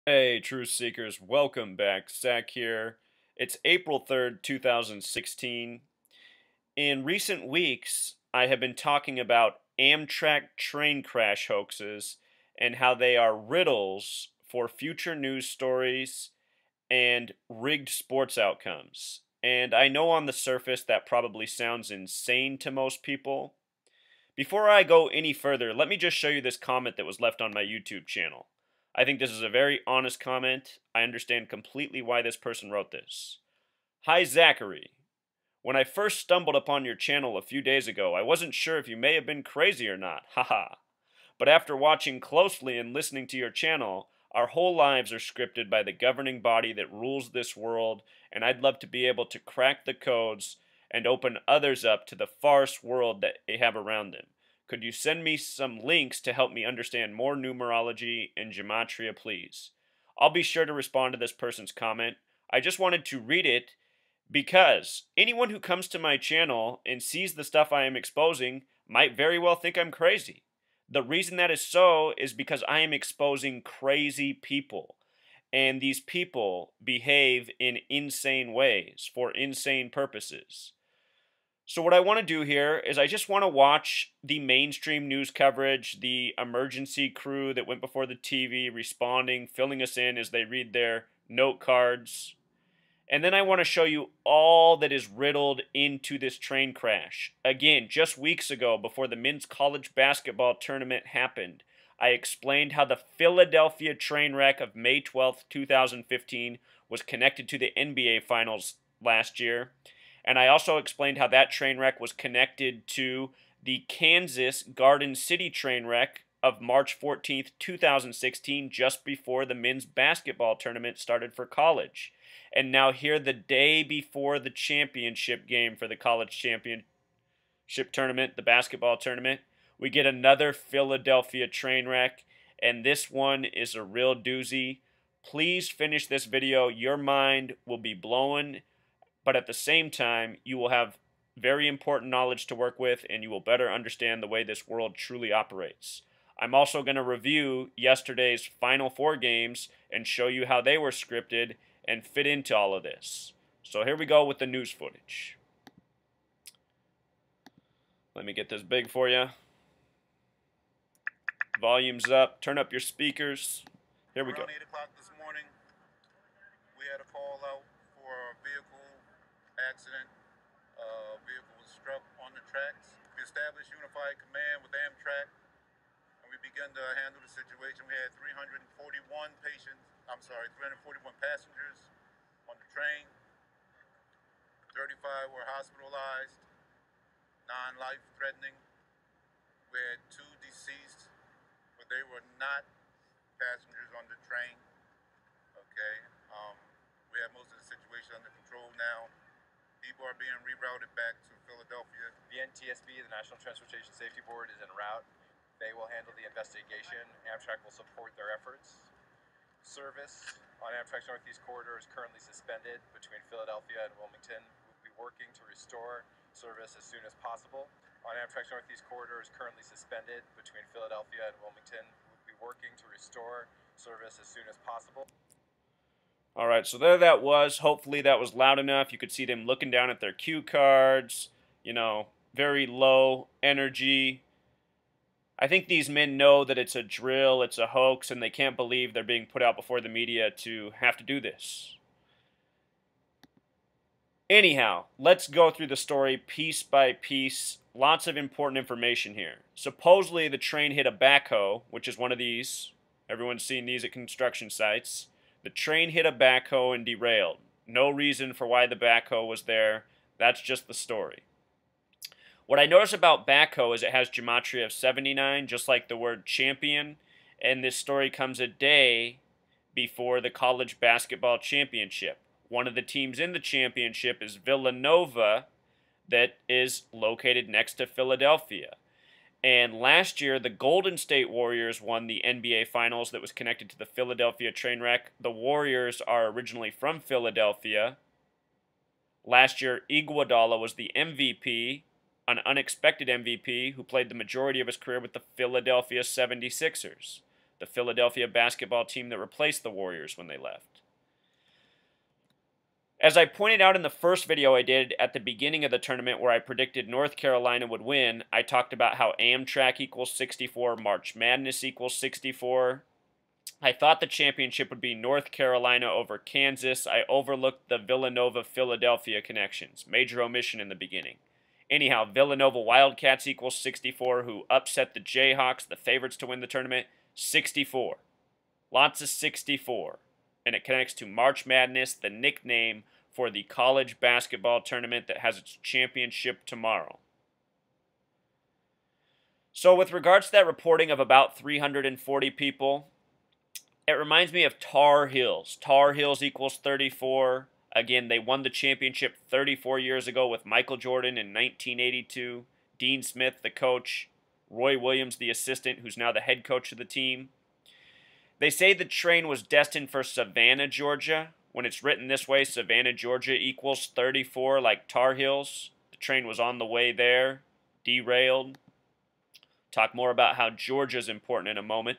Hey, Truth Seekers, welcome back. Zach here. It's April 3rd, 2016. In recent weeks, I have been talking about Amtrak train crash hoaxes and how they are riddles for future news stories and rigged sports outcomes. And I know on the surface that probably sounds insane to most people. Before I go any further, let me just show you this comment that was left on my YouTube channel. I think this is a very honest comment. I understand completely why this person wrote this. Hi Zachary. When I first stumbled upon your channel a few days ago, I wasn't sure if you may have been crazy or not. Haha. But after watching closely and listening to your channel, our whole lives are scripted by the governing body that rules this world, and I'd love to be able to crack the codes and open others up to the farce world that they have around them. Could you send me some links to help me understand more numerology and gematria, please? I'll be sure to respond to this person's comment. I just wanted to read it because anyone who comes to my channel and sees the stuff I am exposing might very well think I'm crazy. The reason that is so is because I am exposing crazy people. And these people behave in insane ways for insane purposes. So what I want to do here is I just want to watch the mainstream news coverage, the emergency crew that went before the TV responding, filling us in as they read their note cards. And then I want to show you all that is riddled into this train crash. Again, just weeks ago, before the men's college basketball tournament happened, I explained how the Philadelphia train wreck of May 12th, 2015 was connected to the NBA Finals last year. And I also explained how that train wreck was connected to the Kansas Garden City train wreck of March 14th, 2016, just before the men's basketball tournament started for college. And now here the day before the championship game for the college championship tournament, the basketball tournament, we get another Philadelphia train wreck, and this one is a real doozy. Please finish this video. Your mind will be blown, but at the same time, you will have very important knowledge to work with, and you will better understand the way this world truly operates. I'm also going to review yesterday's Final Four games and show you how they were scripted and fit into all of this. So here we go with the news footage. Let me get this big for you. Volume's up. Turn up your speakers. Here we go. Around 8 o'clock this morning, we had a call out for a vehicle accident. A vehicle was struck on the tracks. We established unified command with Amtrak, and we began to handle the situation. We had 341 passengers on the train. 35 were hospitalized, non-life-threatening. We had 2 deceased, but they were not passengers on the train. Okay, we have most of the situation under control now. People are being rerouted back to Philadelphia. The NTSB, the National Transportation Safety Board, is en route. They will handle the investigation. Amtrak will support their efforts. Service on Amtrak's Northeast Corridor is currently suspended between Philadelphia and Wilmington. We'll be working to restore service as soon as possible. On Amtrak's Northeast Corridor is currently suspended between Philadelphia and Wilmington. We'll be working to restore service as soon as possible. All right, so there that was. Hopefully that was loud enough. You could see them looking down at their cue cards. You know, very low energy. I think these men know that it's a drill, it's a hoax, and they can't believe they're being put out before the media to have to do this. Anyhow, let's go through the story piece by piece. Lots of important information here. Supposedly the train hit a backhoe, which is one of these. Everyone's seen these at construction sites. The train hit a backhoe and derailed. No reason for why the backhoe was there. That's just the story. What I notice about backhoe is it has gematria of 79, just like the word champion. And this story comes a day before the college basketball championship. One of the teams in the championship is Villanova, that is located next to Philadelphia. And last year, the Golden State Warriors won the NBA Finals that was connected to the Philadelphia train wreck. The Warriors are originally from Philadelphia. Last year, Iguodala was the MVP, an unexpected MVP who played the majority of his career with the Philadelphia 76ers. the Philadelphia basketball team that replaced the Warriors when they left. As I pointed out in the first video I did at the beginning of the tournament where I predicted North Carolina would win, I talked about how Amtrak equals 64, March Madness equals 64. I thought the championship would be North Carolina over Kansas. I overlooked the Villanova-Philadelphia connections. Major omission in the beginning. Anyhow, Villanova Wildcats equals 64, who upset the Jayhawks, the favorites to win the tournament, 64. Lots of 64. And it connects to March Madness, the nickname for the college basketball tournament that has its championship tomorrow. So with regards to that reporting of about 340 people, it reminds me of Tar Heels. Tar Heels equals 34. Again, they won the championship 34 years ago with Michael Jordan in 1982. Dean Smith, the coach. Roy Williams, the assistant, who's now the head coach of the team. They say the train was destined for Savannah, Georgia. When it's written this way, Savannah, Georgia equals 34, like Tar Heels. The train was on the way there, derailed. Talk more about how Georgia's important in a moment.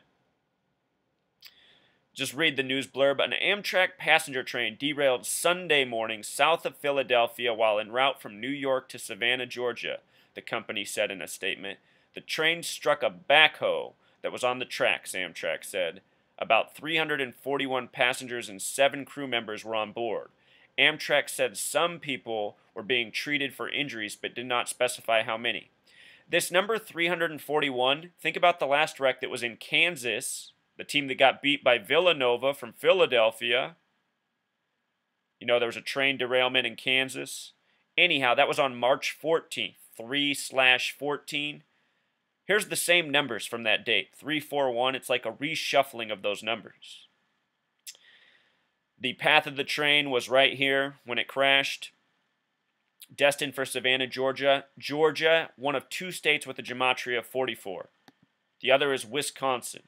Just read the news blurb. An Amtrak passenger train derailed Sunday morning south of Philadelphia while en route from New York to Savannah, Georgia, the company said in a statement. The train struck a backhoe that was on the tracks, Amtrak said. About 341 passengers and 7 crew members were on board. Amtrak said some people were being treated for injuries but did not specify how many. This number 341, think about the last wreck that was in Kansas, the team that got beat by Villanova from Philadelphia. You know, there was a train derailment in Kansas. Anyhow, that was on March 14th, 3/14. Here's the same numbers from that date, 341. It's like a reshuffling of those numbers. The path of the train was right here when it crashed. Destined for Savannah, Georgia. Georgia, one of 2 states with a gematria of 44. The other is Wisconsin.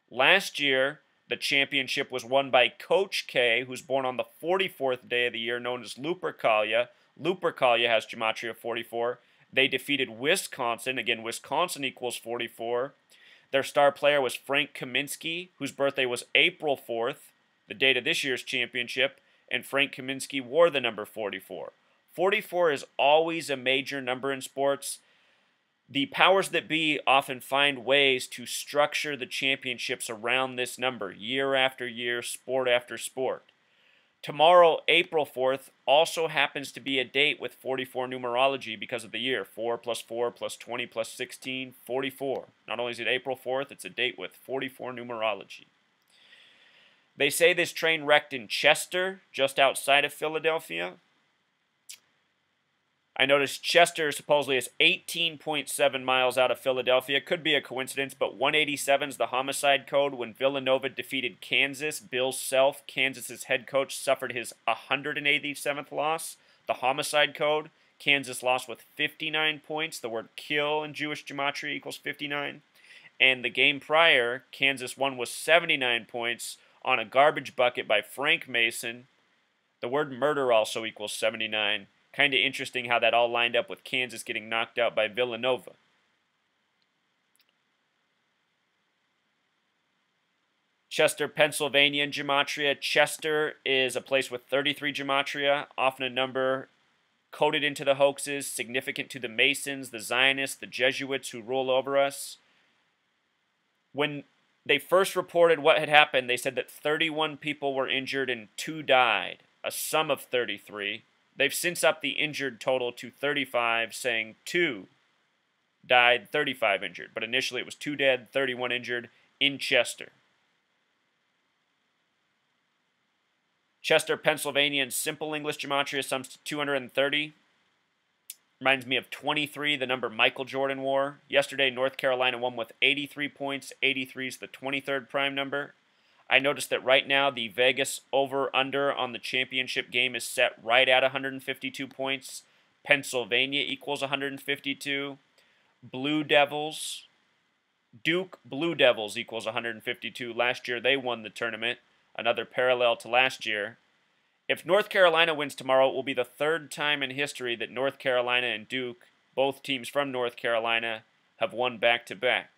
Last year, the championship was won by Coach K, who's born on the 44th day of the year, known as Lupercalia. Lupercalia has gematria of 44. They defeated Wisconsin. Again, Wisconsin equals 44. Their star player was Frank Kaminsky, whose birthday was April 4th, the date of this year's championship, and Frank Kaminsky wore the number 44. 44 is always a major number in sports. The powers that be often find ways to structure the championships around this number, year after year, sport after sport. Tomorrow, April 4th, also happens to be a date with 44 numerology because of the year. 4 plus 4 plus 20 plus 16, 44. Not only is it April 4th, it's a date with 44 numerology. They say this train wrecked in Chester, just outside of Philadelphia. I noticed Chester supposedly is 18.7 miles out of Philadelphia. Could be a coincidence, but 187 is the homicide code. When Villanova defeated Kansas, Bill Self, Kansas's head coach, suffered his 187th loss. The homicide code, Kansas lost with 59 points. The word kill in Jewish gematria equals 59. And the game prior, Kansas won with 79 points on a garbage bucket by Frank Mason. The word murder also equals 79. Kind of interesting how that all lined up with Kansas getting knocked out by Villanova. Chester, Pennsylvania in gematria. Chester is a place with 33 gematria, often a number coded into the hoaxes, significant to the Masons, the Zionists, the Jesuits who rule over us. When they first reported what had happened, they said that 31 people were injured and 2 died, a sum of 33. They've since upped the injured total to 35, saying 2 died, 35 injured. But initially it was 2 dead, 31 injured in Chester. Chester, Pennsylvania in simple English gematria sums to 230. Reminds me of 23, the number Michael Jordan wore. Yesterday, North Carolina won with 83 points. 83 is the 23rd prime number. I noticed that right now the Vegas over-under on the championship game is set right at 152 points. Pennsylvania equals 152. Blue Devils, Duke Blue Devils equals 152. Last year they won the tournament, another parallel to last year. If North Carolina wins tomorrow, it will be the 3rd time in history that North Carolina and Duke, both teams from North Carolina, have won back-to-back.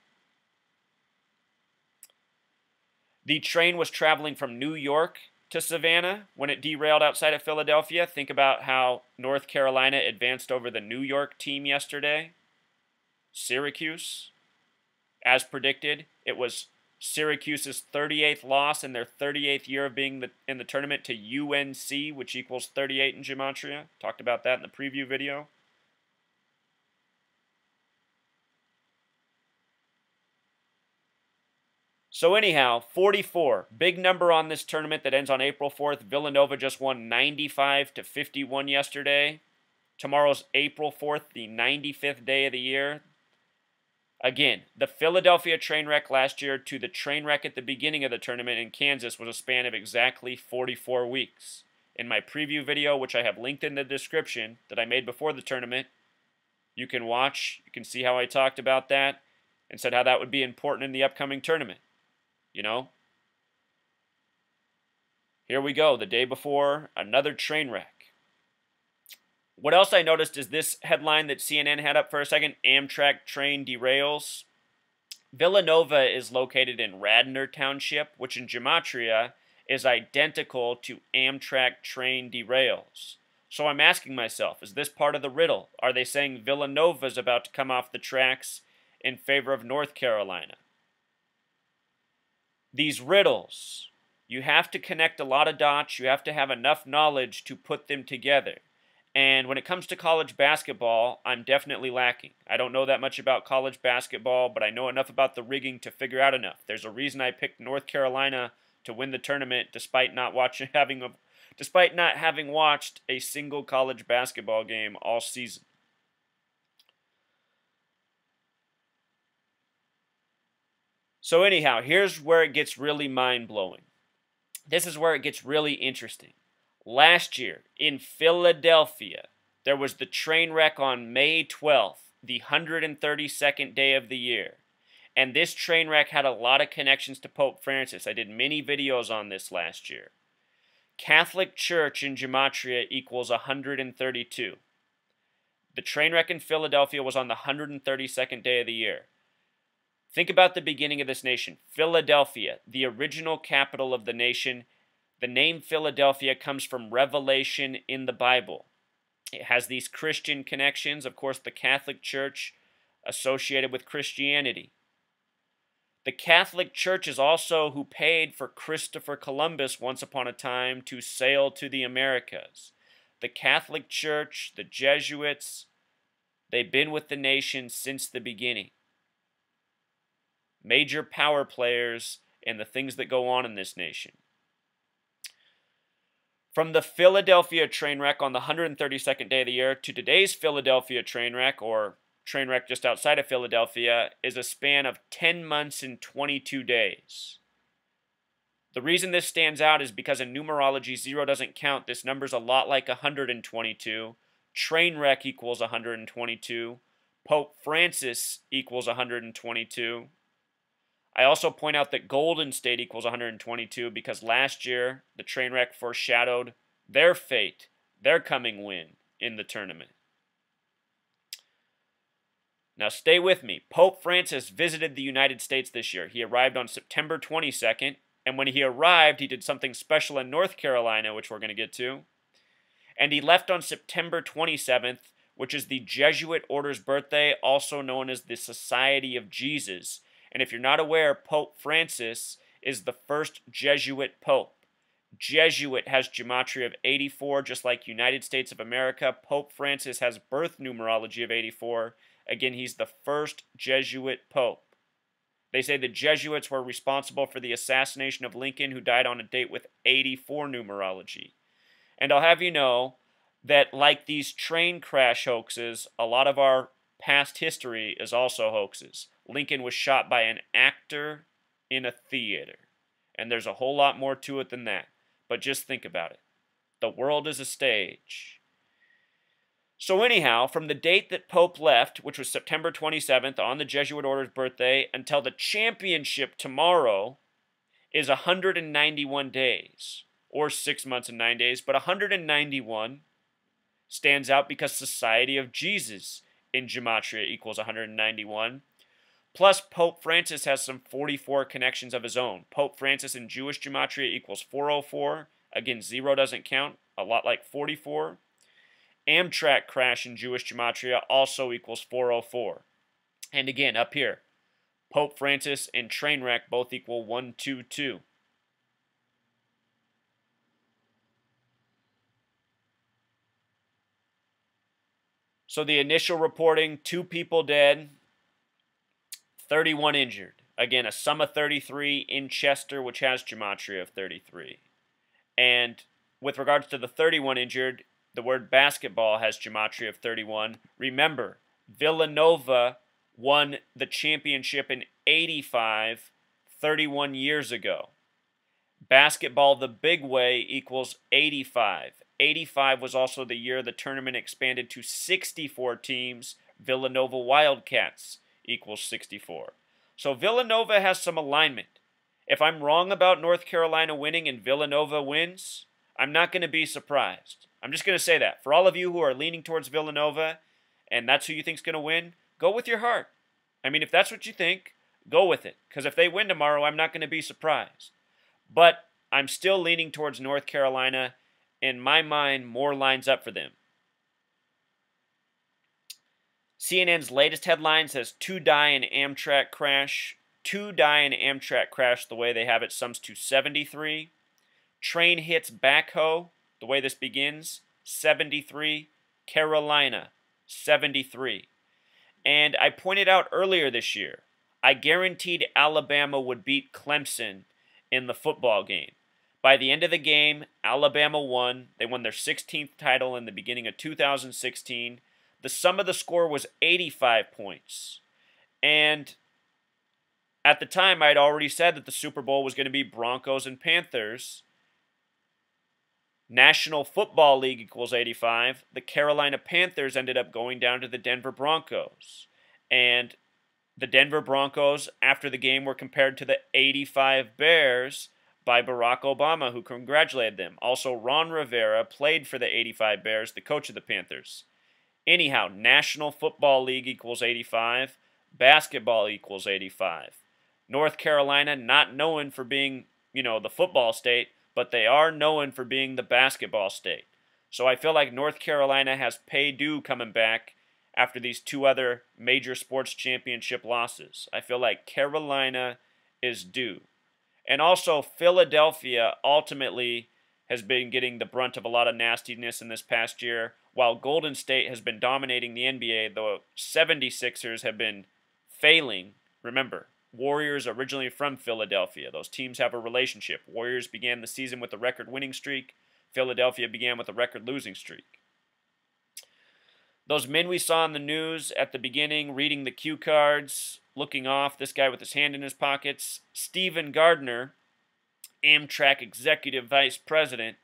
The train was traveling from New York to Savannah when it derailed outside of Philadelphia. Think about how North Carolina advanced over the New York team yesterday. Syracuse, as predicted, it was Syracuse's 38th loss in their 38th year of being in the tournament to UNC, which equals 38 in gematria. Talked about that in the preview video. So anyhow, 44, big number on this tournament that ends on April 4th. Villanova just won 95-51 yesterday. Tomorrow's April 4th, the 95th day of the year. Again, the Philadelphia train wreck last year to the train wreck at the beginning of the tournament in Kansas was a span of exactly 44 weeks. In my preview video, which I have linked in the description that I made before the tournament, you can watch, you can see how I talked about that and said how that would be important in the upcoming tournament. You know? Here we go, the day before, another train wreck. What else I noticed is this headline that CNN had up for a second, Amtrak train derails. Villanova is located in Radnor Township, which in gematria is identical to Amtrak train derails. So I'm asking myself, is this part of the riddle? Are they saying Villanova is about to come off the tracks in favor of North Carolina? These riddles, you have to connect a lot of dots. You have to have enough knowledge to put them together. And when it comes to college basketball, I'm definitely lacking. I don't know that much about college basketball, but I know enough about the rigging to figure out enough. There's a reason I picked North Carolina to win the tournament despite not having watched a single college basketball game all season. So anyhow, here's where it gets really mind-blowing. This is where it gets really interesting. Last year, in Philadelphia, there was the train wreck on May 12th, the 132nd day of the year. And this train wreck had a lot of connections to Pope Francis. I did many videos on this last year. Catholic Church in gematria equals 132. The train wreck in Philadelphia was on the 132nd day of the year. Think about the beginning of this nation. Philadelphia, the original capital of the nation. The name Philadelphia comes from Revelation in the Bible. It has these Christian connections. Of course, the Catholic Church associated with Christianity. The Catholic Church is also who paid for Christopher Columbus once upon a time to sail to the Americas. The Catholic Church, the Jesuits, they've been with the nation since the beginning. Major power players and the things that go on in this nation. From the Philadelphia train wreck on the 132nd day of the year to today's Philadelphia train wreck, or train wreck just outside of Philadelphia, is a span of 10 months and 22 days. The reason this stands out is because in numerology, 0 doesn't count. This number's a lot like 122. Train wreck equals 122. Pope Francis equals 122. I also point out that Golden State equals 122 because last year the train wreck foreshadowed their fate, their coming win in the tournament. Now stay with me. Pope Francis visited the United States this year. He arrived on September 22nd, and when he arrived, he did something special in North Carolina, which we're going to get to. And he left on September 27th, which is the Jesuit order's birthday, also known as the Society of Jesus. And if you're not aware, Pope Francis is the first Jesuit pope. Jesuit has gematria of 84, just like United States of America. Pope Francis has birth numerology of 84. Again, he's the first Jesuit pope. They say the Jesuits were responsible for the assassination of Lincoln, who died on a date with 84 numerology. And I'll have you know that like these train crash hoaxes, a lot of our past history is also hoaxes. Lincoln was shot by an actor in a theater. And there's a whole lot more to it than that. But just think about it. The world is a stage. So anyhow, from the date that Pope left, which was September 27th on the Jesuit order's birthday, until the championship tomorrow is 191 days. Or 6 months and 9 days. But 191 stands out because Society of Jesus in gematria equals 191. Plus, Pope Francis has some 44 connections of his own. Pope Francis in Jewish gematria equals 404. Again, 0 doesn't count, a lot like 44. Amtrak crash in Jewish gematria also equals 404. And again, up here, Pope Francis and Trainwreck both equal 122. So the initial reporting, 2 people dead, 31 injured. Again, a sum of 33 in Chester, which has gematria of 33. And with regards to the 31 injured, the word basketball has gematria of 31. Remember, Villanova won the championship in 85, 31 years ago. Basketball the big way equals 85. 85 was also the year the tournament expanded to 64 teams. Villanova Wildcats equals 64. So Villanova has some alignment. If I'm wrong about North Carolina winning and Villanova wins, I'm not going to be surprised. I'm just going to say that. For all of you who are leaning towards Villanova and that's who you think is going to win, go with your heart. I mean, if that's what you think, go with it. Because if they win tomorrow, I'm not going to be surprised. But I'm still leaning towards North Carolina. In my mind, more lines up for them. CNN's latest headline says 2 die in Amtrak crash. 2 die in Amtrak crash, the way they have it, sums to 73. Train hits backhoe, the way this begins, 73. Carolina, 73. And I pointed out earlier this year, I guaranteed Alabama would beat Clemson in the football game. By the end of the game, Alabama won. They won their 16th title in the beginning of 2016. The sum of the score was 85 points. And at the time, I had already said that the Super Bowl was going to be Broncos and Panthers. National Football League equals 85. The Carolina Panthers ended up going down to the Denver Broncos. And the Denver Broncos, after the game, were compared to the 85 Bears by Barack Obama, who congratulated them. Also, Ron Rivera played for the 85 Bears, the coach of the Panthers. Anyhow, National Football League equals 85. Basketball equals 85. North Carolina, not known for being, the football state, but they are known for being the basketball state. So I feel like North Carolina has pay due coming back after these 2 other major sports championship losses. I feel like Carolina is due. And also, Philadelphia ultimately has been getting the brunt of a lot of nastiness in this past year, while Golden State has been dominating the NBA. The 76ers have been failing. Remember, Warriors originally from Philadelphia. Those teams have a relationship. Warriors began the season with a record winning streak. Philadelphia began with a record losing streak. Those men we saw in the news at the beginning, reading the cue cards, looking off, this guy with his hand in his pockets, Stephen Gardner, Amtrak Executive Vice President,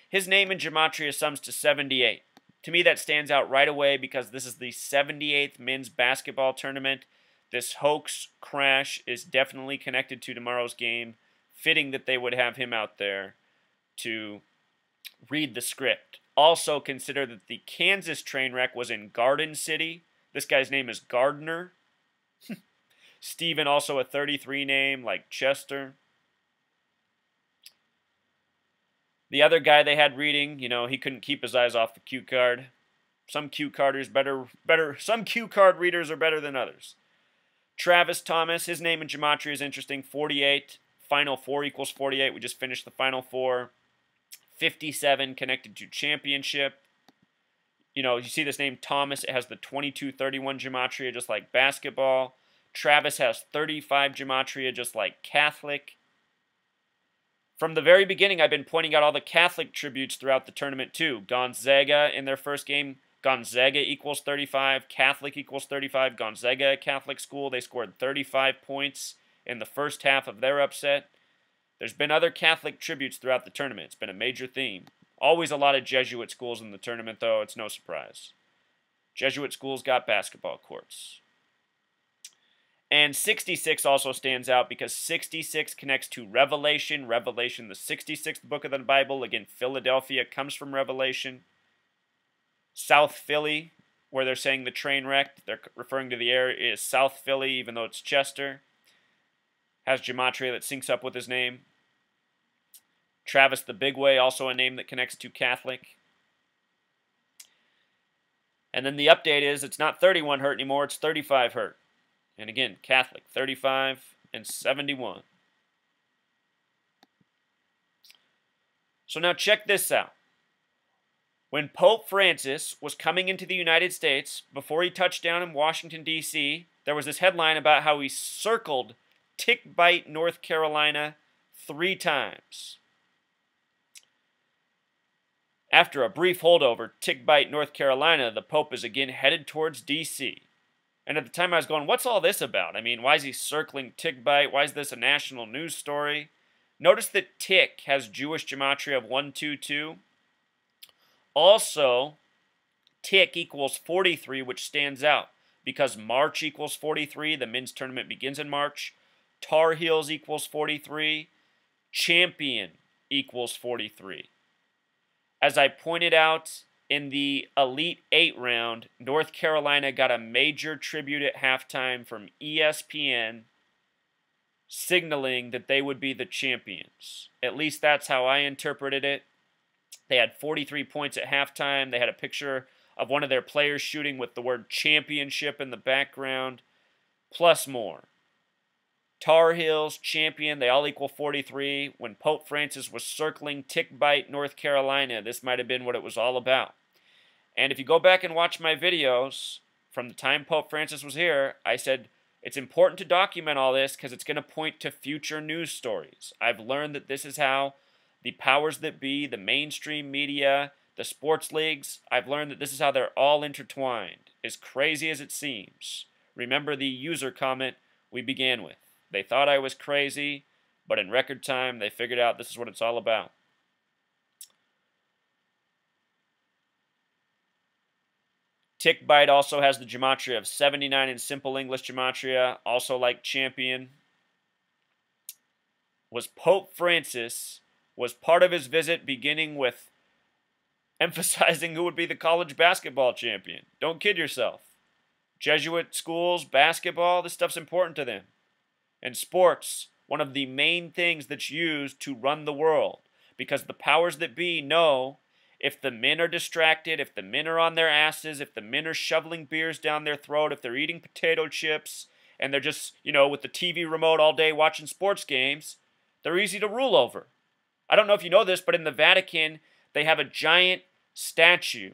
his name in gematria sums to 78. To me, that stands out right away because this is the 78th men's basketball tournament. This hoax crash is definitely connected to tomorrow's game. Fitting that they would have him out there to read the script. Also consider that the Kansas train wreck was in Garden City. This guy's name is Gardner. Stephen, also a 33 name like Chester. The other guy they had reading, he couldn't keep his eyes off the cue card. Some cue card readers are better than others. Travis Thomas, his name in gematria is interesting. 48. Final 4 equals 48. We just finished the Final 4. 57 connected to championship. You see this name Thomas. It has the 22-31 gematria just like basketball. Travis has 35 gematria just like Catholic. From the very beginning, I've been pointing out all the Catholic tributes throughout the tournament too. Gonzaga in their first game, Gonzaga equals 35, Catholic equals 35. Gonzaga, a Catholic school, they scored 35 points in the first half of their upset. There's been other Catholic tributes throughout the tournament. It's been a major theme. Always a lot of Jesuit schools in the tournament, though. It's no surprise. Jesuit schools got basketball courts. And 66 also stands out because 66 connects to Revelation. Revelation, the 66th book of the Bible. Again, Philadelphia comes from Revelation. South Philly where they're saying the train wreck. They're referring to the area is South Philly, even though it's Chester. Has gematria that syncs up with his name. Travis the Big Way, also a name that connects to Catholic. And then the update is it's not 31 hurt anymore, it's 35 hurt. And again, Catholic, 35 and 71. So now check this out. When Pope Francis was coming into the United States, before he touched down in Washington, D.C., there was this headline about how he circled Tick Bight, North Carolina 3 times. After a brief holdover, Tick Bight, North Carolina, the Pope is again headed towards D.C. And at the time I was going, what's all this about? I mean, why is he circling Tick Bight? Why is this a national news story? Notice that Tick has Jewish gematria of 122. Also, Tick equals 43, which stands out because March equals 43. The men's tournament begins in March. Tar Heels equals 43. Champion equals 43. As I pointed out in the Elite 8 round, North Carolina got a major tribute at halftime from ESPN, signaling that they would be the champions. At least that's how I interpreted it. They had 43 points at halftime. They had a picture of one of their players shooting with the word championship in the background, plus more. Tar Heels, champion, they all equal 43. When Pope Francis was circling Tick Bight, North Carolina, this might have been what it was all about. And if you go back and watch my videos from the time Pope Francis was here, I said it's important to document all this because it's going to point to future news stories. I've learned that this is how the powers that be, the mainstream media, the sports leagues, I've learned that this is how they're all intertwined. As crazy as it seems. Remember the user comment we began with. They thought I was crazy, but in record time, they figured out this is what it's all about. Tick Bight also has the gematria of 79 in simple English gematria, also like champion. Was Pope Francis, was part of his visit beginning with emphasizing who would be the college basketball champion. Don't kid yourself. Jesuit schools, basketball, this stuff's important to them. And sports, one of the main things that's used to run the world. Because the powers that be know if the men are distracted, if the men are on their asses, if the men are shoveling beers down their throat, if they're eating potato chips, and they're just, with the TV remote all day watching sports games, they're easy to rule over. I don't know if you know this, but in the Vatican, they have a giant statue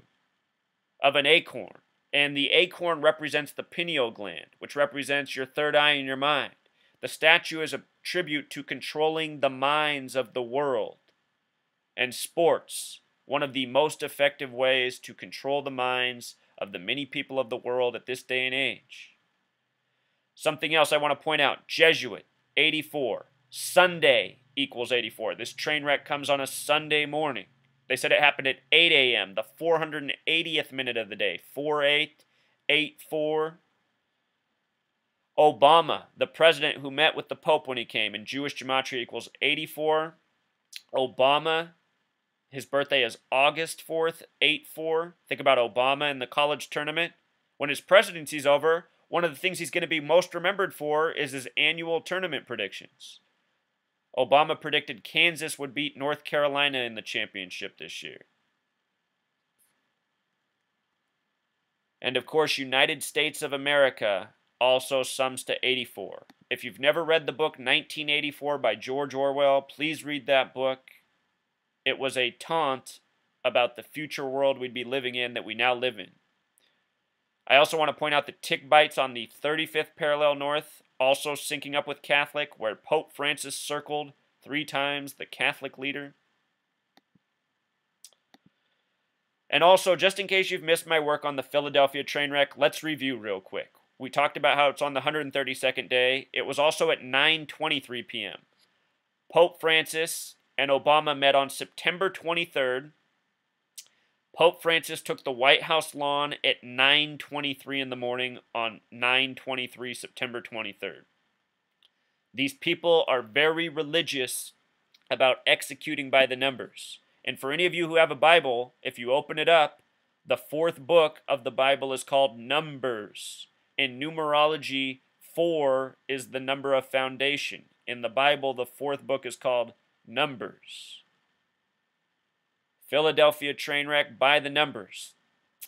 of an acorn. And the acorn represents the pineal gland, which represents your third eye in your mind. The statue is a tribute to controlling the minds of the world. And sports, one of the most effective ways to control the minds of the many people of the world at this day and age. Something else I want to point out, Jesuit, 84. Sunday equals 84. This train wreck comes on a Sunday morning. They said it happened at 8 a.m., the 480th minute of the day. 4-8, 8-4. Obama, the president who met with the Pope when he came, and Jewish gematria equals 84. Obama, his birthday is August 4th, 8-4. Think about Obama in the college tournament. When his presidency's over, one of the things he's going to be most remembered for is his annual tournament predictions. Obama predicted Kansas would beat North Carolina in the championship this year. And of course, United States of America also sums to 84. If you've never read the book 1984 by George Orwell, please read that book. It was a taunt about the future world we'd be living in that we now live in. I also want to point out that Tick Bight's on the 35th parallel north, also syncing up with Catholic, where Pope Francis circled 3 times the Catholic leader. And also, just in case you've missed my work on the Philadelphia train wreck, let's review real quick. We talked about how it's on the 132nd day. It was also at 9:23 p.m. Pope Francis and Obama met on September 23rd. Pope Francis took the White House lawn at 9:23 in the morning on 9/23, September 23rd. These people are very religious about executing by the numbers. And for any of you who have a Bible, if you open it up, The fourth book of the Bible is called Numbers. In numerology, 4 is the number of foundation. In the Bible, the fourth book is called Numbers. Philadelphia train wreck by the numbers.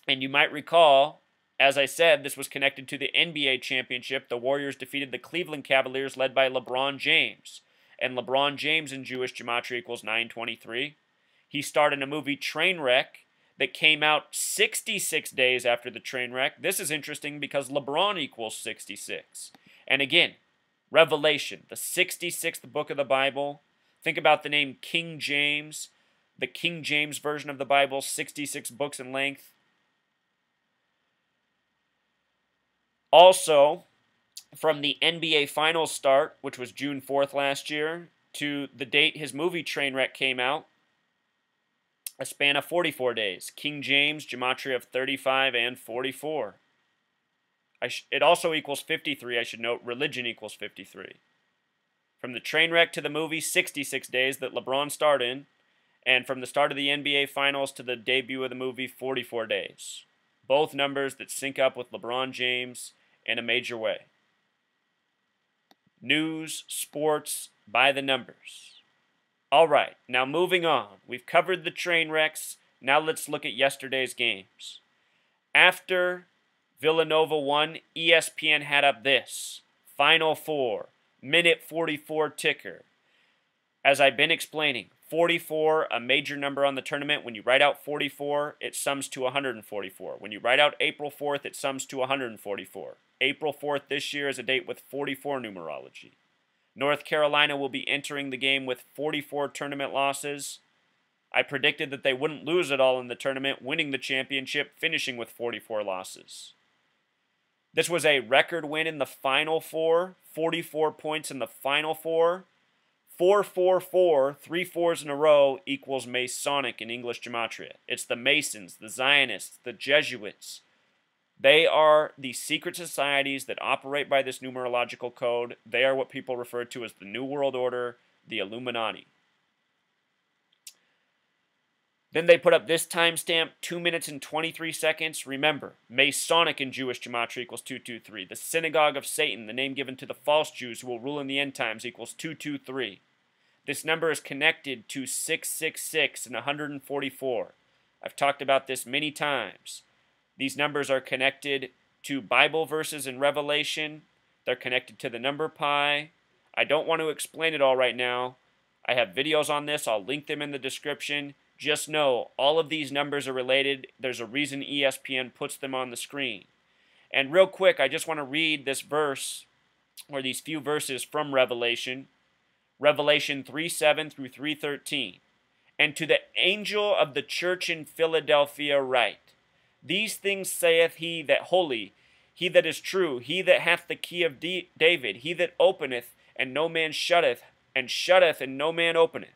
And you might recall, as I said, this was connected to the NBA championship. The Warriors defeated the Cleveland Cavaliers led by LeBron James. And LeBron James in Jewish gematria equals 923. He starred in a movie Trainwreck that came out 66 days after the train wreck. This is interesting because LeBron equals 66. And again, Revelation, the 66th book of the Bible. Think about the name King James. The King James version of the Bible, 66 books in length. Also, from the NBA Finals start, which was June 4th last year, to the date his movie Trainwreck came out, a span of 44 days. King James, gematria of 35 and 44. It also equals 53, I should note. Religion equals 53. From the train wreck to the movie, 66 days that LeBron starred in. And from the start of the NBA Finals to the debut of the movie, 44 days. Both numbers that sync up with LeBron James in a major way. News, sports, by the numbers. All right, now moving on. We've covered the train wrecks. Now let's look at yesterday's games. After Villanova won, ESPN had up this. Final Four, minute 44 ticker. As I've been explaining, 44, a major number on the tournament. When you write out 44, it sums to 144. When you write out April 4th, it sums to 144. April 4th this year is a date with 44 numerology. North Carolina will be entering the game with 44 tournament losses. I predicted that they wouldn't lose it all in the tournament, winning the championship, finishing with 44 losses. This was a record win in the Final Four, 44 points in the Final Four. 4-4-4, 3 fours in a row equals Masonic in English gematria. It's the Masons, the Zionists, the Jesuits. They are the secret societies that operate by this numerological code. They are what people refer to as the New World Order, the Illuminati. Then they put up this timestamp, 2 minutes and 23 seconds. Remember, Masonic in Jewish gematria equals 223. The Synagogue of Satan, the name given to the false Jews who will rule in the end times, equals 223. This number is connected to 666 and 144. I've talked about this many times. These numbers are connected to Bible verses in Revelation. They're connected to the number pi. I don't want to explain it all right now. I have videos on this. I'll link them in the description. Just know all of these numbers are related. There's a reason ESPN puts them on the screen. And real quick, I just want to read this verse, or these few verses from Revelation. Revelation 3:7 through 3:13. And to the angel of the church in Philadelphia write, These things saith he that holy, he that is true, he that hath the key of David, he that openeth, and no man shutteth, and shutteth, and no man openeth.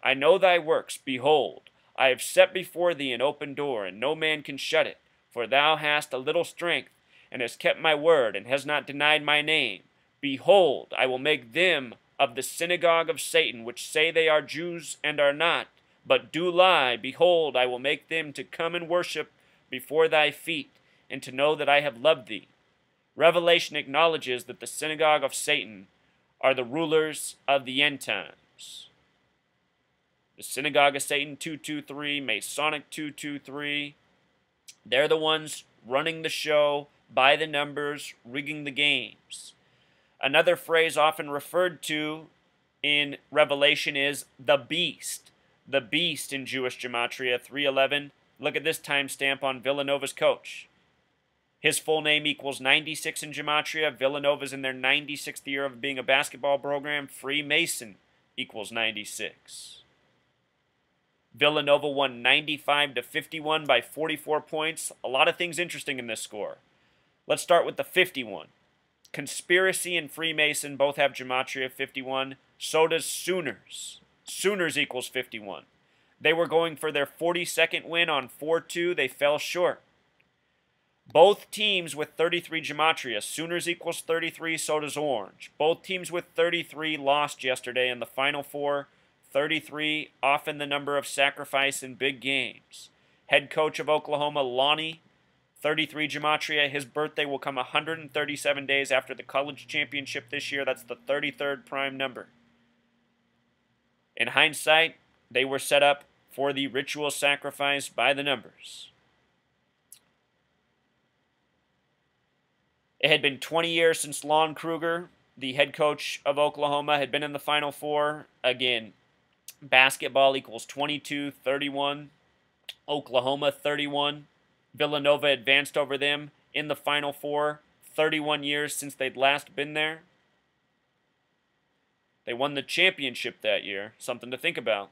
I know thy works. Behold, I have set before thee an open door, and no man can shut it. For thou hast a little strength, and hast kept my word, and hast not denied my name. Behold, I will make them of the synagogue of Satan, which say they are Jews and are not, but do lie. Behold, I will make them to come and worship before thy feet, and to know that I have loved thee. Revelation acknowledges that the synagogue of Satan are the rulers of the end times. The synagogue of Satan 223, Masonic 223, they're the ones running the show by the numbers, rigging the games. Another phrase often referred to in Revelation is the beast. The beast in Jewish gematria 311. Look at this timestamp on Villanova's coach. His full name equals 96 in gematria. Villanova's in their 96th year of being a basketball program. Freemason equals 96. Villanova won 95-51 by 44 points. A lot of things interesting in this score. Let's start with the 51. Conspiracy and Freemason both have gematria 51. So does Sooners. Sooners equals 51. They were going for their 42nd win on 4-2. They fell short. Both teams with 33 gematria. Sooners equals 33, so does Orange. Both teams with 33 lost yesterday in the Final Four. 33, often the number of sacrifice in big games. Head coach of Oklahoma, Lonnie, 33 gematria. His birthday will come 137 days after the college championship this year. That's the 33rd prime number. In hindsight, they were set up for the ritual sacrifice by the numbers. It had been 20 years since Lon Kruger, the head coach of Oklahoma, had been in the Final Four. Again, basketball equals 22-31. Oklahoma 31. Villanova advanced over them in the Final Four. 31 years since they'd last been there. They won the championship that year. Something to think about.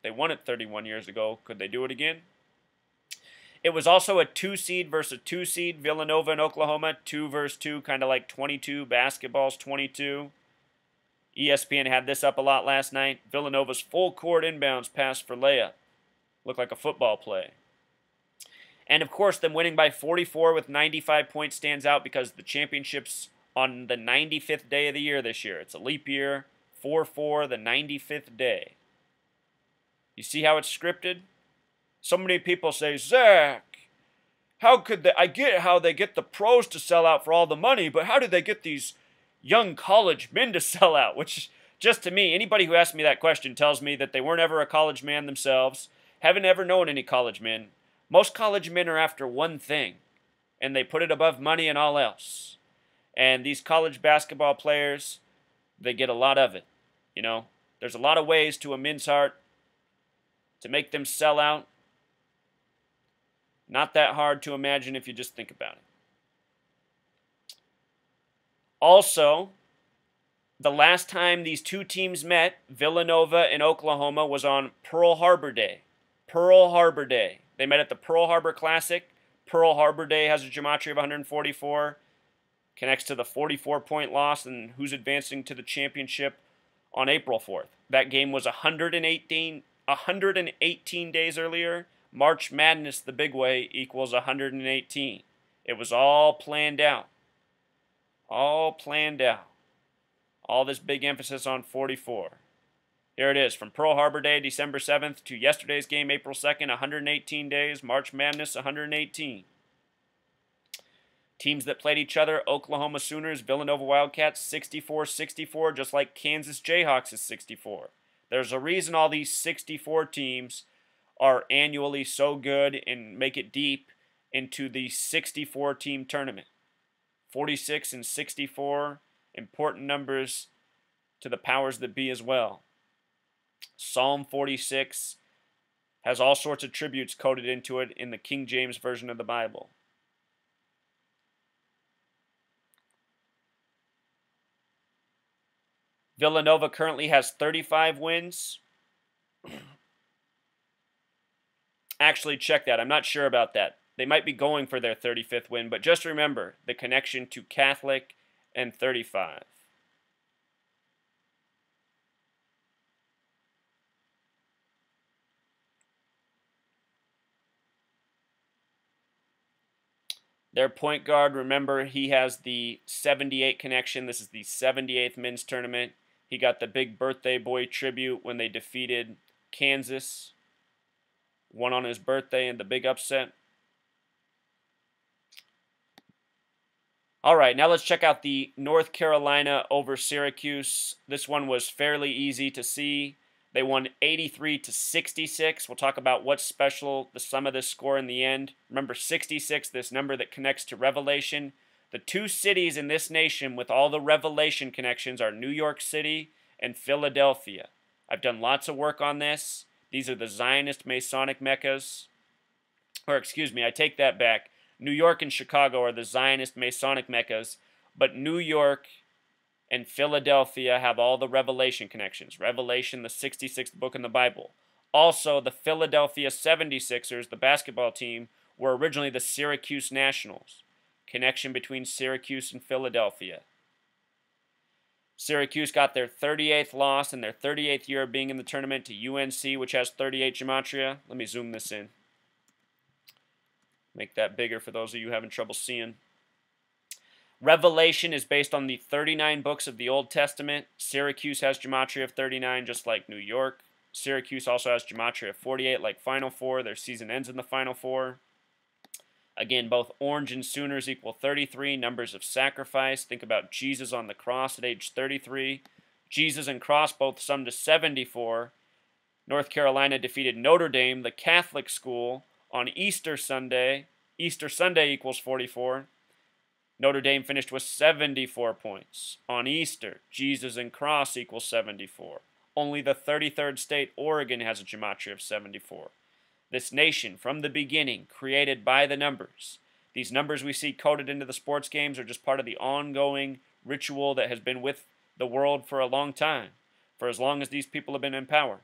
They won it 31 years ago. Could they do it again? It was also a 2-seed versus a 2-seed. Villanova and Oklahoma, 2 versus 2, kind of like 22. Basketball's 22. ESPN had this up a lot last night. Villanova's full court inbounds pass for layup. Looked like a football play. And of course, them winning by 44 with 95 points stands out because the championship's on the 95th day of the year this year. It's a leap year. 4-4, the 95th day. You see how it's scripted? So many people say, Zach, how could they? I get how they get the pros to sell out for all the money, but how did they get these young college men to sell out? Which, just to me, anybody who asks me that question tells me that they weren't ever a college man themselves, haven't ever known any college men. Most college men are after one thing, and they put it above money and all else. And these college basketball players, they get a lot of it. You know, there's a lot of ways to a men's heart to make them sell out. Not that hard to imagine if you just think about it. Also, the last time these two teams met, Villanova and Oklahoma, was on Pearl Harbor Day. Pearl Harbor Day. They met at the Pearl Harbor Classic. Pearl Harbor Day has a gematria of 144. Connects to the 44-point loss and who's advancing to the championship on April 4th. That game was 118 days earlier. March Madness, the big way, equals 118. It was all planned out. All planned out. All this big emphasis on 44. Here it is. From Pearl Harbor Day, December 7th, to yesterday's game, April 2nd, 118 days. March Madness, 118. Teams that played each other, Oklahoma Sooners, Villanova Wildcats, 64-64, just like Kansas Jayhawks is 64. There's a reason all these 64 teams are annually so good and make it deep into the 64-team tournament. 46 and 64, important numbers to the powers that be as well. Psalm 46 has all sorts of tributes coded into it in the King James Version of the Bible. Villanova currently has 35 wins. Actually, check that. I'm not sure about that. They might be going for their 35th win, but just remember the connection to Catholic and 35. Their point guard, remember, he has the 78 connection. This is the 78th men's tournament. He got the big birthday boy tribute when they defeated Kansas. Won on his birthday in the big upset. All right, now let's check out the North Carolina over Syracuse. This one was fairly easy to see. They won 83-66. We'll talk about what's special, the sum of this score in the end. Remember 66, this number that connects to Revelation. The two cities in this nation with all the Revelation connections are New York City and Philadelphia. I've done lots of work on this. These are the Zionist Masonic Meccas. Or excuse me, I take that back. New York and Chicago are the Zionist Masonic Meccas, but New York and Philadelphia have all the Revelation connections. Revelation, the 66th book in the Bible. Also, the Philadelphia 76ers, the basketball team, were originally the Syracuse Nationals. Connection between Syracuse and Philadelphia. Syracuse got their 38th loss in their 38th year of being in the tournament to UNC, which has 38 gematria. Let me zoom this in. Make that bigger for those of you having trouble seeing. Revelation is based on the 39 books of the Old Testament. Syracuse has gematria of 39, just like New York. Syracuse also has gematria of 48, like Final Four. Their season ends in the Final Four. Again, both Orange and Sooners equal 33. Numbers of sacrifice. Think about Jesus on the cross at age 33. Jesus and cross both sum to 74. North Carolina defeated Notre Dame, the Catholic school, on Easter Sunday. Easter Sunday equals 44. Notre Dame finished with 74 points. On Easter, Jesus and cross equals 74. Only the 33rd state, Oregon, has a gematria of 74. This nation, from the beginning, created by the numbers. These numbers we see coded into the sports games are just part of the ongoing ritual that has been with the world for a long time, for as long as these people have been in power.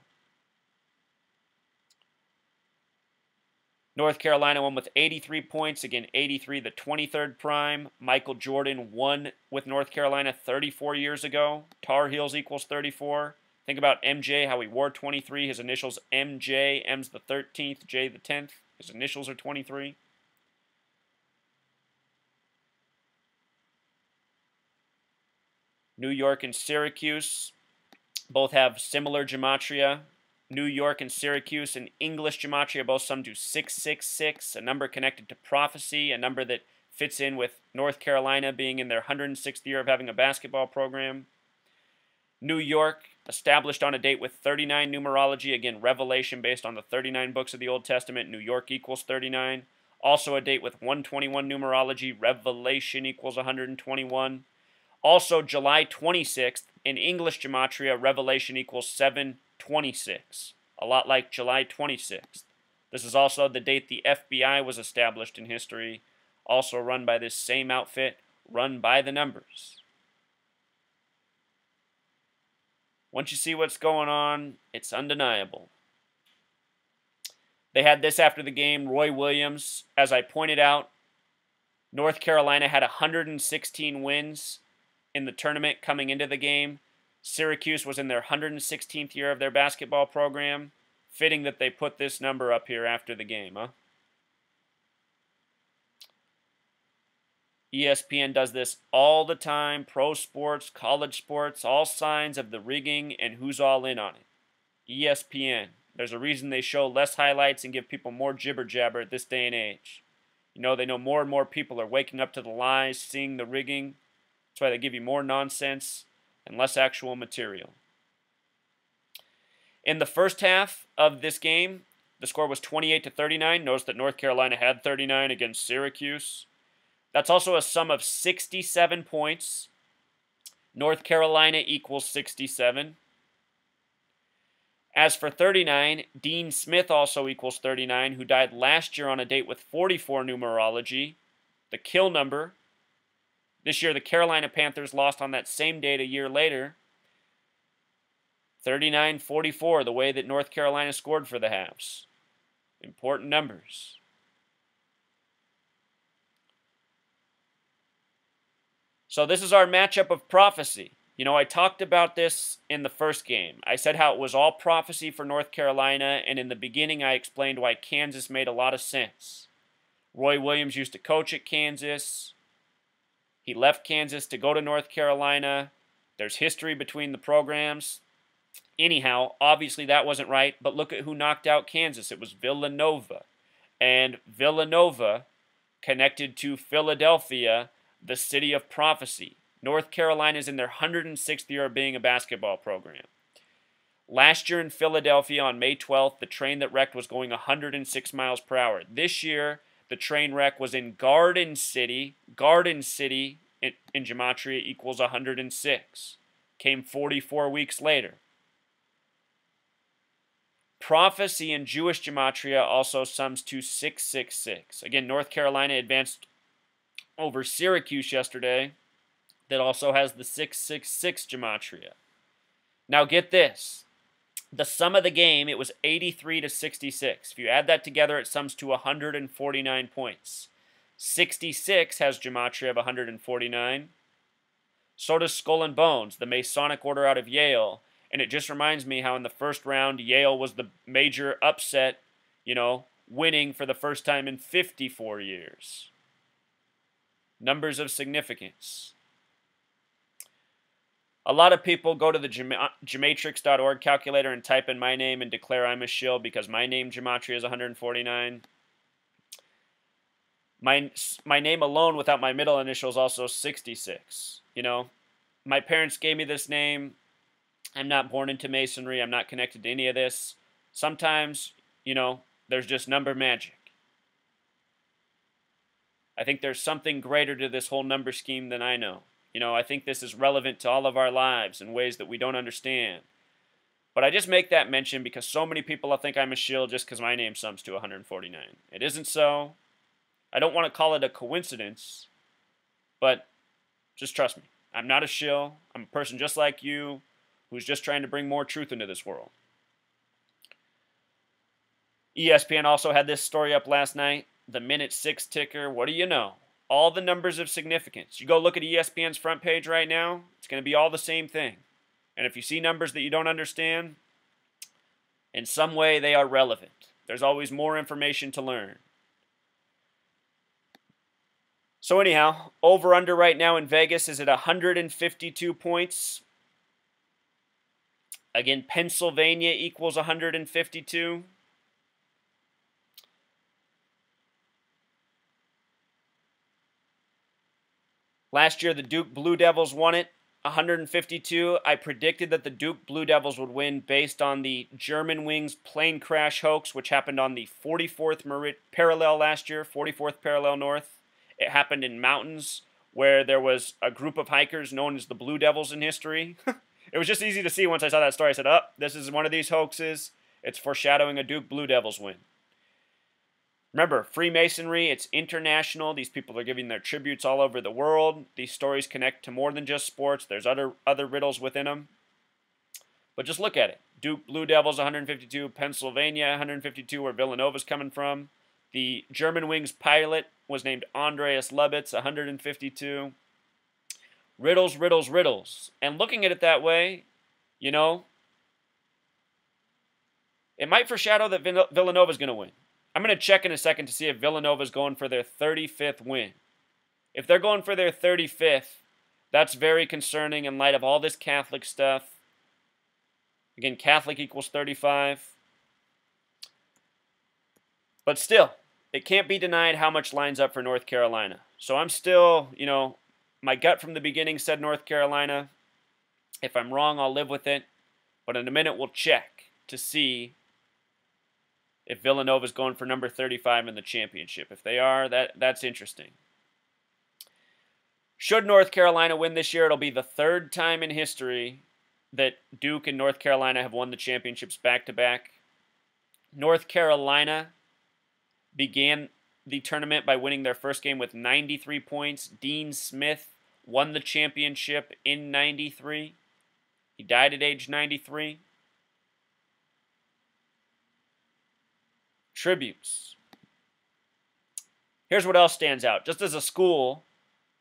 North Carolina won with 83 points. Again, 83, the 23rd prime. Michael Jordan won with North Carolina 34 years ago. Tar Heels equals 34. Think about MJ, how he wore 23. His initials MJ. M's the 13th, J the 10th. His initials are 23. New York and Syracuse both have similar gematria. New York and Syracuse and English gematria both sum to 666, a number connected to prophecy, a number that fits in with North Carolina being in their 106th year of having a basketball program. New York, established on a date with 39 numerology, again, revelation based on the 39 books of the Old Testament, New York equals 39. Also a date with 121 numerology, revelation equals 121. Also July 26th, in English gematria, revelation equals 726, a lot like July 26th. This is also the date the FBI was established in history, also run by this same outfit, run by the numbers. Once you see what's going on, it's undeniable. They had this after the game, Roy Williams. As I pointed out, North Carolina had 116 wins in the tournament coming into the game. Syracuse was in their 116th year of their basketball program. Fitting that they put this number up here after the game, huh? ESPN does this all the time. Pro sports, college sports, all signs of the rigging and who's all in on it. ESPN. There's a reason they show less highlights and give people more jibber jabber at this day and age. You know, they know more and more people are waking up to the lies, seeing the rigging. That's why they give you more nonsense and less actual material. In the first half of this game, the score was 28-39. Notice that North Carolina had 39 against Syracuse. That's also a sum of 67 points. North Carolina equals 67. As for 39, Dean Smith also equals 39, who died last year on a date with 44 numerology, the kill number. This year, the Carolina Panthers lost on that same date a year later. 39-44, the way that North Carolina scored for the halves. Important numbers. So this is our matchup of prophecy. You know, I talked about this in the first game. I said how it was all prophecy for North Carolina, and in the beginning I explained why Kansas made a lot of sense. Roy Williams used to coach at Kansas. He left Kansas to go to North Carolina. There's history between the programs. Anyhow, obviously that wasn't right, but look at who knocked out Kansas. It was Villanova. And Villanova connected to Philadelphia, the city of prophecy. North Carolina is in their 106th year of being a basketball program. Last year in Philadelphia on May 12th, the train that wrecked was going 106 miles per hour. This year, the train wreck was in Garden City. Garden City in gematria equals 106. Came 44 weeks later. Prophecy in Jewish gematria also sums to 666. Again, North Carolina advanced over Syracuse yesterday. That also has the 666 gematria. Now get this. The sum of the game, it was 83-66. If you add that together, it sums to 149 points. 66 has gematria of 149. So does Skull and Bones, the Masonic order out of Yale. And it just reminds me how in the first round, Yale was the major upset, you know, winning for the first time in 54 years. Numbers of significance. A lot of people go to the gematrix.org calculator and type in my name and declare I'm a shill because my name gematria is 149. My name alone without my middle initial is also 66. You know, my parents gave me this name. I'm not born into masonry. I'm not connected to any of this. Sometimes, you know, there's just number magic. I think there's something greater to this whole number scheme than I know. You know, I think this is relevant to all of our lives in ways that we don't understand. But I just make that mention because so many people think I'm a shill just because my name sums to 149. It isn't so. I don't want to call it a coincidence, but just trust me. I'm not a shill. I'm a person just like you who's just trying to bring more truth into this world. ESPN also had this story up last night. The minute 6 ticker. What do you know? All the numbers of significance. You go look at ESPN's front page right now, it's going to be all the same thing. And if you see numbers that you don't understand, in some way they are relevant. There's always more information to learn. So anyhow, over-under right now in Vegas is at 152 points. Again, Pennsylvania equals 152. Last year, the Duke Blue Devils won it, 152. I predicted that the Duke Blue Devils would win based on the Germanwings plane crash hoax, which happened on the 44th parallel last year, 44th parallel north. It happened in mountains where there was a group of hikers known as the Blue Devils in history. It was just easy to see once I saw that story. I said, oh, this is one of these hoaxes. It's foreshadowing a Duke Blue Devils win. Remember, Freemasonry, it's international. These people are giving their tributes all over the world. These stories connect to more than just sports. There's other riddles within them. But just look at it. Duke Blue Devils, 152. Pennsylvania, 152, where Villanova's coming from. The Germanwings pilot was named Andreas Lubitz, 152. Riddles, riddles, riddles. And looking at it that way, you know, it might foreshadow that Villanova's going to win. I'm going to check in a second to see if Villanova's going for their 35th win. If they're going for their 35th, that's very concerning in light of all this Catholic stuff. Again, Catholic equals 35. But still, it can't be denied how much lines up for North Carolina. So I'm still, you know, my gut from the beginning said North Carolina. If I'm wrong, I'll live with it. But in a minute, we'll check to see if Villanova's going for number 35 in the championship. If they are, that's interesting. Should North Carolina win this year, it'll be the third time in history that Duke and North Carolina have won the championships back-to-back. North Carolina began the tournament by winning their first game with 93 points. Dean Smith won the championship in 93. He died at age 93. Tributes. Here's what else stands out. Just as a school,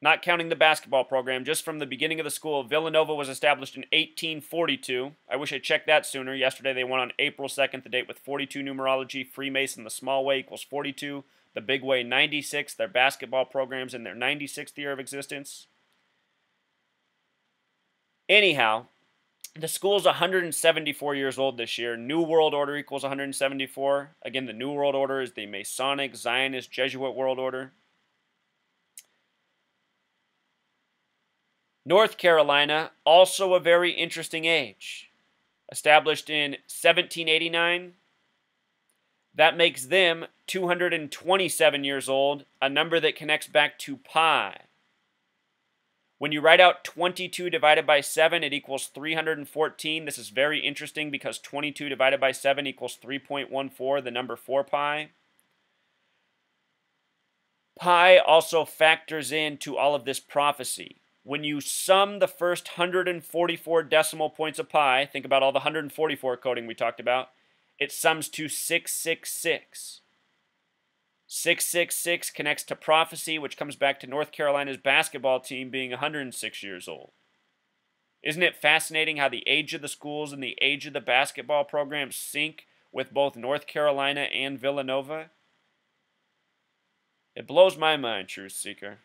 not counting the basketball program, just from the beginning of the school, Villanova was established in 1842. I wish I checked that sooner. Yesterday they won on April 2nd, the date with 42 numerology. Freemason, the small way equals 42. The big way, 96. Their basketball program's in their 96th year of existence. Anyhow, the school's 174 years old this year. New World Order equals 174. Again, the New World Order is the Masonic, Zionist, Jesuit World Order. North Carolina, also a very interesting age. Established in 1789. That makes them 227 years old, a number that connects back to pi. When you write out 22 divided by 7, it equals 314. This is very interesting because 22 divided by 7 equals 3.14, the number 4 pi. Pi also factors into all of this prophecy. When you sum the first 144 decimal points of pi, think about all the 144 coding we talked about, it sums to 666. 666 connects to prophecy, which comes back to North Carolina's basketball team being 106 years old. Isn't it fascinating how the age of the schools and the age of the basketball programs sync with both North Carolina and Villanova? It blows my mind, Truth Seeker.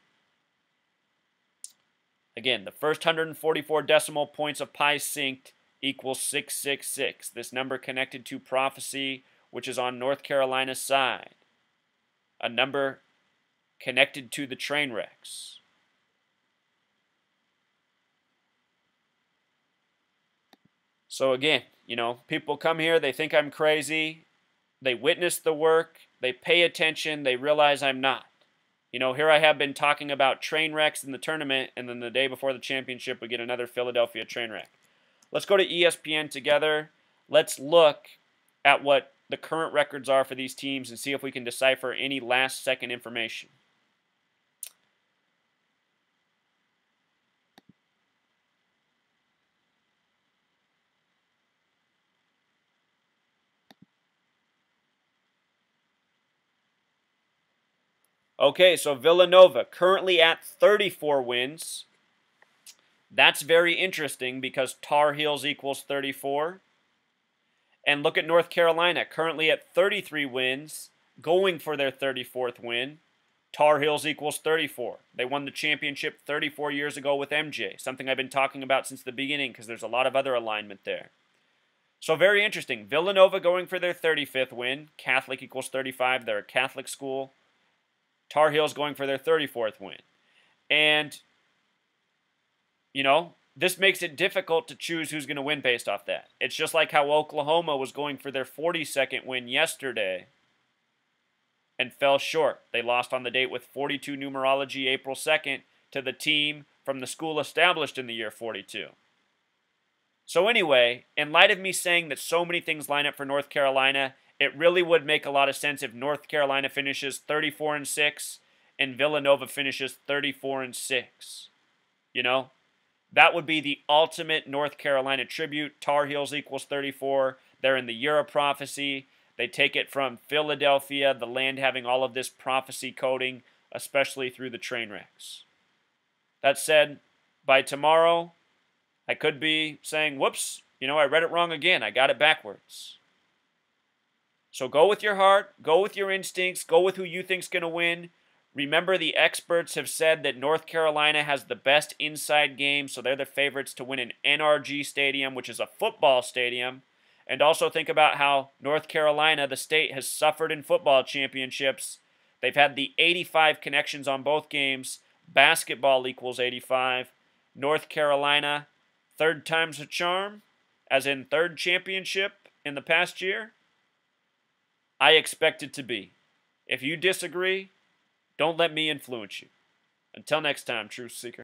Again, the first 144 decimal points of pi synced equals 666. This number connected to prophecy, which is on North Carolina's side. A number connected to the train wrecks. So again, people come here, they think I'm crazy, they witness the work, they pay attention, they realize I'm not. Here I have been talking about train wrecks in the tournament, and then the day before the championship, we get another Philadelphia train wreck. Let's go to ESPN together. Let's look at what the current records are for these teams and see if we can decipher any last-second information. Okay, so Villanova currently at 34 wins. That's very interesting because Tar Heels equals 34. And look at North Carolina, currently at 33 wins, going for their 34th win. Tar Heels equals 34. They won the championship 34 years ago with MJ, something I've been talking about since the beginning because there's a lot of other alignment there. So very interesting. Villanova going for their 35th win. Catholic equals 35. They're a Catholic school. Tar Heels going for their 34th win. And, this makes it difficult to choose who's going to win based off that. It's just like how Oklahoma was going for their 42nd win yesterday and fell short. They lost on the date with 42 numerology April 2nd to the team from the school established in the year 42. So anyway, in light of me saying that so many things line up for North Carolina, it really would make a lot of sense if North Carolina finishes 34-6 and Villanova finishes 34-6. That would be the ultimate North Carolina tribute. Tar Heels equals 34. They're in the year of prophecy. They take it from Philadelphia, the land having all of this prophecy coding, especially through the train wrecks. That said, by tomorrow, I could be saying, whoops, I read it wrong again. I got it backwards. So go with your heart, go with your instincts, go with who you think's going to win. Remember, the experts have said that North Carolina has the best inside game, so they're the favorites to win an NRG stadium, which is a football stadium. And also think about how North Carolina, the state, has suffered in football championships. They've had the 85 connections on both games. Basketball equals 85. North Carolina, third time's a charm, as in third championship in the past year. I expect it to be. If you disagree, don't let me influence you. Until next time, Truth Seeker.